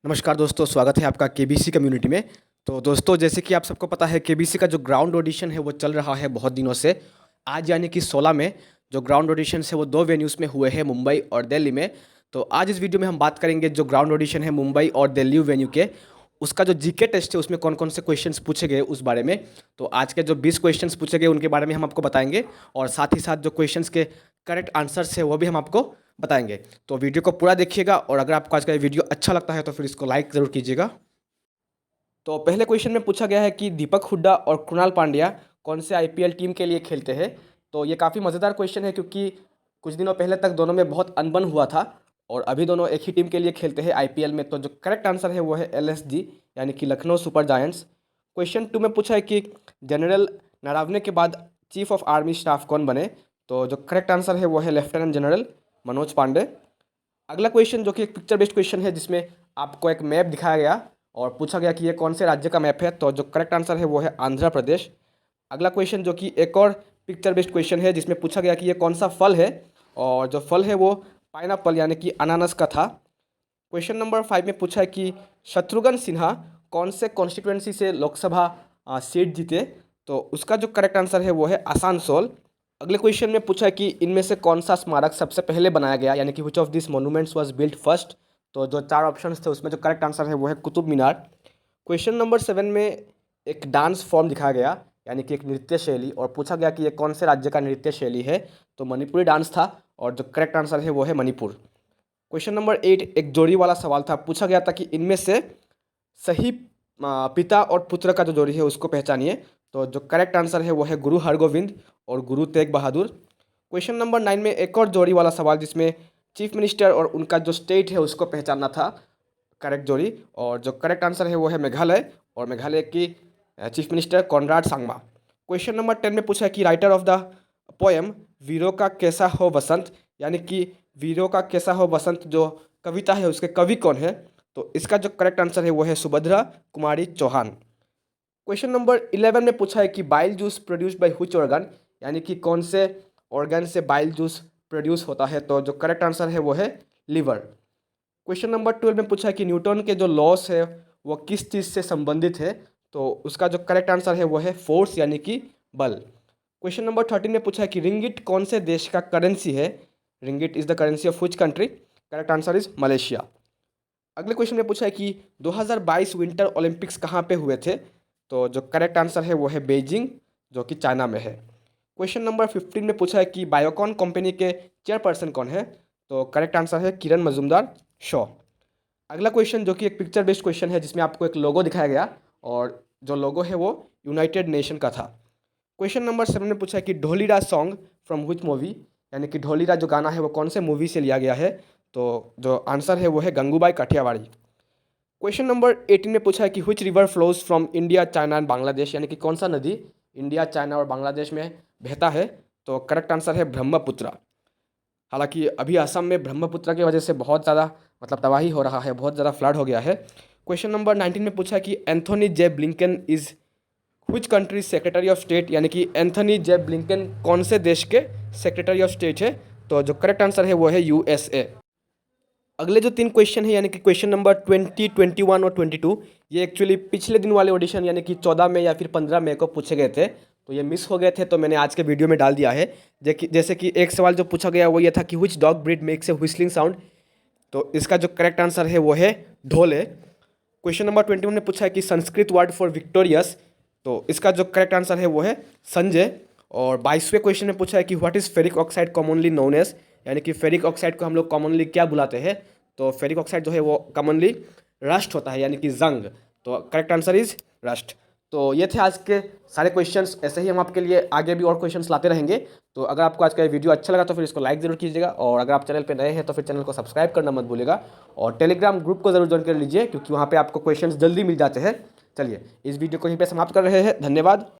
नमस्कार दोस्तों, स्वागत है आपका केबीसी कम्युनिटी में। तो दोस्तों, जैसे कि आप सबको पता है, केबीसी का जो ग्राउंड ऑडिशन है वो चल रहा है बहुत दिनों से। आज यानी कि 16 में जो ग्राउंड ऑडिशन है वो दो वेन्यूज़ में हुए हैं, मुंबई और दिल्ली में। तो आज इस वीडियो में हम बात करेंगे जो ग्राउंड ऑडिशन है मुंबई और दिल्ली वेन्यू के, उसका जो जीके टेस्ट है उसमें कौन कौन से क्वेश्चंस पूछे गए उस बारे में। तो आज के जो 20 क्वेश्चंस पूछे गए उनके बारे में हम आपको बताएंगे, और साथ ही साथ जो क्वेश्चंस के करेक्ट आंसर्स है वो भी हम आपको बताएंगे। तो वीडियो को पूरा देखिएगा, और अगर आपको आज का ये वीडियो अच्छा लगता है तो फिर इसको लाइक ज़रूर कीजिएगा। तो पहले क्वेश्चन में पूछा गया है कि दीपक हुड्डा और कृणाल पांड्या कौन से आईपीएल टीम के लिए खेलते हैं। तो ये काफ़ी मज़ेदार क्वेश्चन है, क्योंकि कुछ दिनों पहले तक दोनों में बहुत अनबन हुआ था, और अभी दोनों एक ही टीम के लिए खेलते हैं आईपीएल में। तो जो करेक्ट आंसर है वो है एलएसजी, यानी कि लखनऊ सुपर जायंट्स। क्वेश्चन 2 में पूछा है कि जनरल नरावने के बाद चीफ ऑफ आर्मी स्टाफ कौन बने। तो जो करेक्ट आंसर है वो है लेफ्टिनेंट जनरल मनोज पांडे। अगला क्वेश्चन जो कि एक पिक्चर बेस्ड क्वेश्चन है, जिसमें आपको एक मैप दिखाया गया और पूछा गया कि ये कौन से राज्य का मैप है। तो जो करेक्ट आंसर है वो है आंध्र प्रदेश। अगला क्वेश्चन जो कि एक और पिक्चर बेस्ड क्वेश्चन है, जिसमें पूछा गया कि ये कौन सा फल है, और जो फल है वो पाइनएप्पल यानी कि अनानास का था। क्वेश्चन नंबर 5 में पूछा है कि शत्रुघ्न सिन्हा कौन से कॉन्स्टिट्यूएंसी से लोकसभा सीट जीते। तो उसका जो करेक्ट आंसर है वो है आसानसोल। अगले क्वेश्चन में पूछा है कि इनमें से कौन सा स्मारक सबसे पहले बनाया गया, यानी कि which of this monuments was built first. तो जो चार ऑप्शंस थे उसमें जो करेक्ट आंसर है वो है कुतुब मीनार। क्वेश्चन नंबर 7 में एक डांस फॉर्म दिखाया गया, यानी कि एक नृत्य शैली, और पूछा गया कि ये कौन से राज्य का नृत्य शैली है। तो मणिपुरी डांस था, और जो करेक्ट आंसर है वो है मणिपुर। क्वेश्चन नंबर 8 एक जोड़ी वाला सवाल था। पूछा गया था कि इनमें से सही पिता और पुत्र का जो जोड़ी है उसको पहचानिए। तो जो करेक्ट आंसर है वो है गुरु हरगोविंद और गुरु तेग बहादुर। क्वेश्चन नंबर 9 में एक और जोड़ी वाला सवाल, जिसमें चीफ मिनिस्टर और उनका जो स्टेट है उसको पहचानना था, करेक्ट जोड़ी, और जो करेक्ट आंसर है वो है मेघालय, और मेघालय की chief minister Conrad Sangma. Question number 10 में पूछा है कि राइटर ऑफ द पोएम वीरों का कैसा हो बसंत, यानी कि वीरों का कैसा हो बसंत जो कविता है उसके कवि कौन है। तो इसका जो करेक्ट आंसर है वो है सुभद्रा कुमारी चौहान। क्वेश्चन नंबर 11 में पूछा है कि bile juice produced by which organ, यानी कि कौन से ऑर्गन से बाइल जूस प्रोड्यूस होता है। तो जो करेक्ट आंसर है वो है लिवर। क्वेश्चन नंबर 12 में पूछा है कि न्यूटन के जो लॉस है वो किस चीज़ से संबंधित है। तो उसका जो करेक्ट आंसर है वो है फोर्स, यानी कि बल। क्वेश्चन नंबर 13 में पूछा है कि रिंगिट कौन से देश का करेंसी है। Ringgit is the currency of which country. Correct answer is Malaysia. अगले क्वेश्चन में पूछा है कि 2022 विंटर ओलंपिक्स कहाँ पे हुए थे। तो जो करेक्ट आंसर है वो है बेजिंग, जो कि चाइना में है। क्वेश्चन नंबर 15 में पूछा है कि बायोकॉन कंपनी के चेयरपर्सन कौन है। तो करेक्ट आंसर है किरण मजूमदार शॉ। अगला क्वेश्चन जो कि एक पिक्चर बेस्ड क्वेश्चन है, जिसमें आपको एक लोगो दिखाया गया, और जो लोगो है वो यूनाइटेड नेशन का था। क्वेश्चन नंबर 7 में पूछा है कि ढोलीरा सॉन्ग फ्रॉम व्हिच मूवी, यानी कि ढोलीरा जो गाना है वो कौन से मूवी से लिया गया है। तो जो आंसर है वो है गंगूबाई काठियावाड़ी। क्वेश्चन नंबर 18 में पूछा है कि which river flows from India China and Bangladesh, यानी कि कौन सा नदी इंडिया चाइना और बांग्लादेश में बहता है। तो करेक्ट आंसर है ब्रह्मपुत्र। हालांकि अभी असम में ब्रह्मपुत्र की वजह से बहुत ज़्यादा तबाही हो रहा है, बहुत ज़्यादा फ्लड हो गया है। क्वेश्चन नंबर 19 में पूछा है कि Anthony J Blinken is which country secretary of state, यानी कि एंथोनी जे ब्लिंकन कौन से देश के सेक्रेटरी ऑफ स्टेट है। तो जो करेक्ट आंसर है वो है यूएसए। अगले जो तीन क्वेश्चन है, यानी कि क्वेश्चन नंबर 20, 21 और 22, ये एक्चुअली पिछले दिन वाले ऑडिशन यानी कि 14 मई या फिर 15 मई को पूछे गए थे। तो ये मिस हो गए थे, तो मैंने आज के वीडियो में डाल दिया है। जैसे कि एक सवाल जो पूछा गया वो ये था कि which dog breed makes a whistling sound. तो इसका जो करेक्ट आंसर है वो है ढोले। क्वेश्चन नंबर 21 ने पूछा है कि संस्कृत वर्ड फॉर विक्टोरियस। तो इसका जो करेक्ट आंसर है वो है संजय। और 22वें क्वेश्चन में पूछा है कि what is ferric oxide commonly known as, यानी कि फेरिक ऑक्साइड को हम लोग कॉमनली क्या बुलाते हैं। तो फेरिक ऑक्साइड जो है वो कॉमनली रस्ट होता है, यानी कि जंग। तो करेक्ट आंसर इज रस्ट। तो ये थे आज के सारे क्वेश्चंस। ऐसे ही हम आपके लिए आगे भी और क्वेश्चंस लाते रहेंगे। तो अगर आपको आज का ये वीडियो अच्छा लगा तो फिर इसको लाइक ज़रूर कीजिएगा, और अगर आप चैनल पे नए हैं तो फिर चैनल को सब्सक्राइब करना मत भूलिएगा, और टेलीग्राम ग्रुप को ज़रूर ज्वाइन कर लीजिए, क्योंकि वहाँ पे आपको क्वेश्चंस जल्दी मिल जाते हैं। चलिए इस वीडियो को यहीं पे समाप्त कर रहे हैं। धन्यवाद।